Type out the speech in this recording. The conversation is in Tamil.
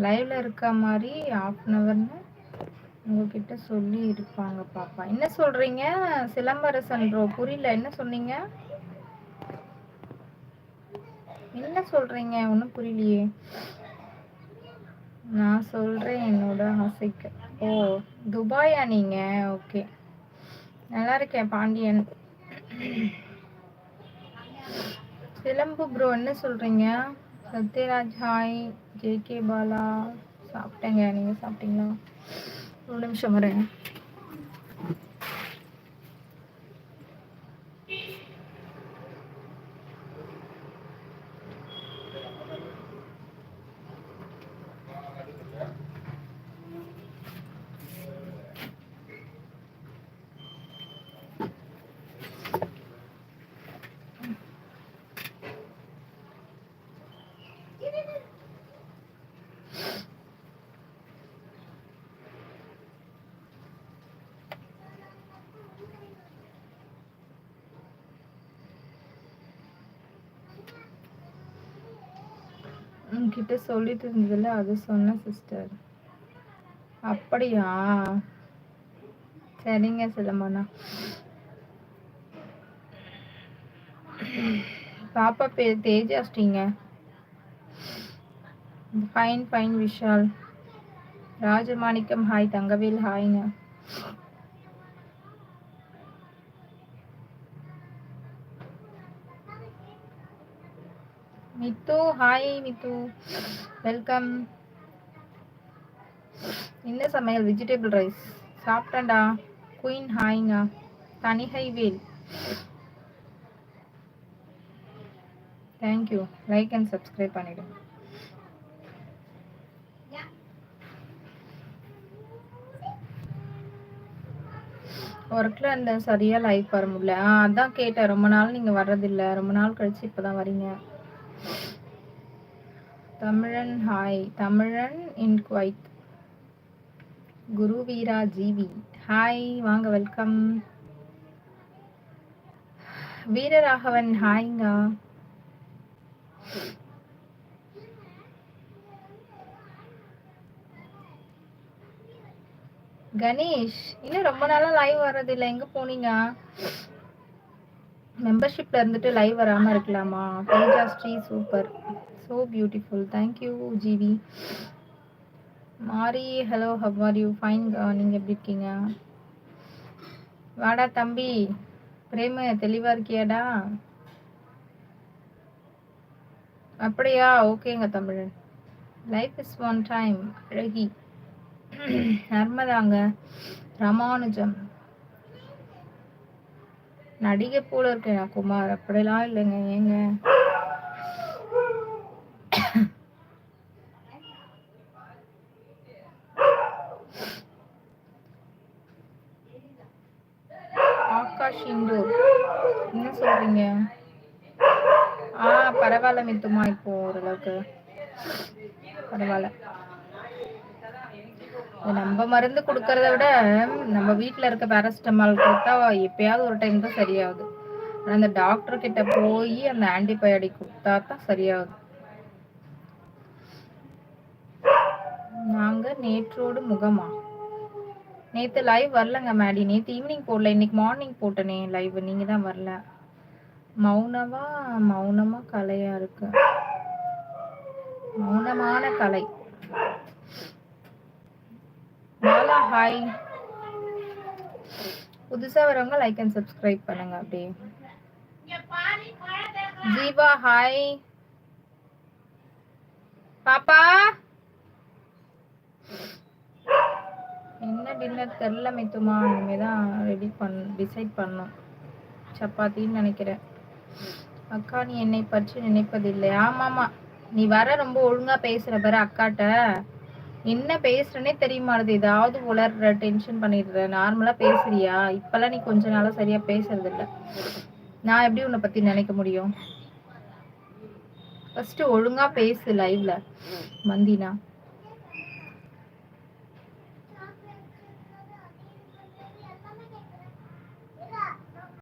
லைவ்ல இருக்க மாதிரி ½ அன் ஹவர்னு உங்ககிட்ட சொல்லி இருப்பாங்க பாப்பா. என்ன சொல்றீங்க சிலம்பரசன் ப்ரோ? புரியல, என்ன சொன்னீங்க? என்ன சொல்றீங்க? ஒன்றும் புரியலையே. நான் சொல்றேன் என்னோட ஆசைக்கு. ஓ, துபாயா நீங்க? ஓகே, நல்லா இருக்கேன் பாண்டியன். சிலம்பு ப்ரோ என்ன சொல்றீங்க? சத்யராஜ் ஹாய். ஜேகே பாலா சாப்பிட்டேங்க, நீங்க சாப்பிட்டீங்களா? ஒரு நிமிஷம் வரேன். உங்ககிட்ட சொல்லிட்டு இருந்ததுல அது சொன்ன சிஸ்டர். அப்படியா? சரிங்க சிலம்பண்ணா. பாப்பா பேர் தேஜாஸ்ரீங்க. Fine fine Vishal. Rajamanickam hi. Thangavel ஹாய்ங்க. மித்து ஹாய். மித்து வெல்கம். என்ன சமையல்? Vegetable rice. சாப்பிட்டேன்டா. குயின் ஹாய்ங்க. Thanigai Vel thank you. Like and subscribe பண்ணிடுங்க. ஒர்க்ல இருந்த சரியா லைவ் வர முடியல. அதான் கேட்டேன், ரொம்ப நாள் நீங்க வர்றதில்ல, ரொம்ப நாள் கழிச்சு இப்பதான் வரீங்க. தமிழன் ஹாய். தமிழன் இன் குவைத். குரு வீரா ஜிவி ஹாய், வாங்க வெல்கம். வீரராகவன் ஹாய்ங்க. கணேஷ் இன்னும் ரொம்ப நாளா லைவ் வர்றதில்லை, எங்க போனீங்க? மெம்பர்ஷிப்ல இருந்துட்டு லைவ் வராம இருக்கலாமா? Teja Sri super, so beautiful. Thank you G V. Mari hello, how are you? Fine. நீங்க எப்படி இருக்கீங்க? வாடா தம்பி பிரேமு, தெளிவா இருக்கியாடா? அப்படியா? ஓகேங்க தமிழன். Life is one time. அழகி நர்மதாங்க. ராமானுஜம் நடிகை போல இருக்கேன் குமார். அப்படிலாம் இல்லைங்க, ஏங்க? ஆகாஷ் இண்டோர் என்ன சொல்றீங்க? பரவாயில்ல மித்துமா, இப்போ ஓரளவுக்கு பரவாயில்ல. நம்ம மருந்து கொடுக்கறத விட நம்ம வீட்டுல இருக்க பேராசிட்டமால் கொடுத்தா எப்பயாவது ஒரு டைம் தான் சரியாகுது. அந்த டாக்டர் கிட்ட போய் அந்த ஆன்டிபயோட்டிக் கொடுத்தா தான் சரியாகுது. நாங்க நேற்றோடு முகமா? நேத்து லைவ் வரலங்க மேடி. நேத்து ஈவினிங் போடல, இன்னைக்கு மார்னிங் போட்டனே லைவ், நீங்க தான் வரல. மௌனமா? மௌனமா கலையா இருக்கு. மௌனமான கலை. பாலா ஹாய். புதுசா வரவங்க லைக் அண்ட் சப்ஸ்கிரைப் பண்ணுங்க அப்படியே. ஜீவா ஹாய். பாப்பா என்ன டின்னர் தெரியல மித்துமா, இனிமேதான் ரெடி டிசைட் பண்ணும். சப்பாத்தின்னு நினைக்கிறேன். அக்கா நீ என்னை பற்றி நினைப்பதில்லை. ஆமாமா, நீ வர ரொம்ப ஒழுங்கா பேசுற பாரு அக்காட்ட. என்ன பேசுறனே தெரியுமானது, ஏதாவது உளர்ற, டென்ஷன் பண்ணிடுற. நார்மலா பேசுறியா? இப்பெல்லாம் நீ கொஞ்ச நாளா சரியா பேசுறது இல்ல. நான் எப்படி உன்னை பத்தி நினைக்க முடியும்? ஃபர்ஸ்ட் ஒழுங்கா பேசு லைவ்ல மந்தினா.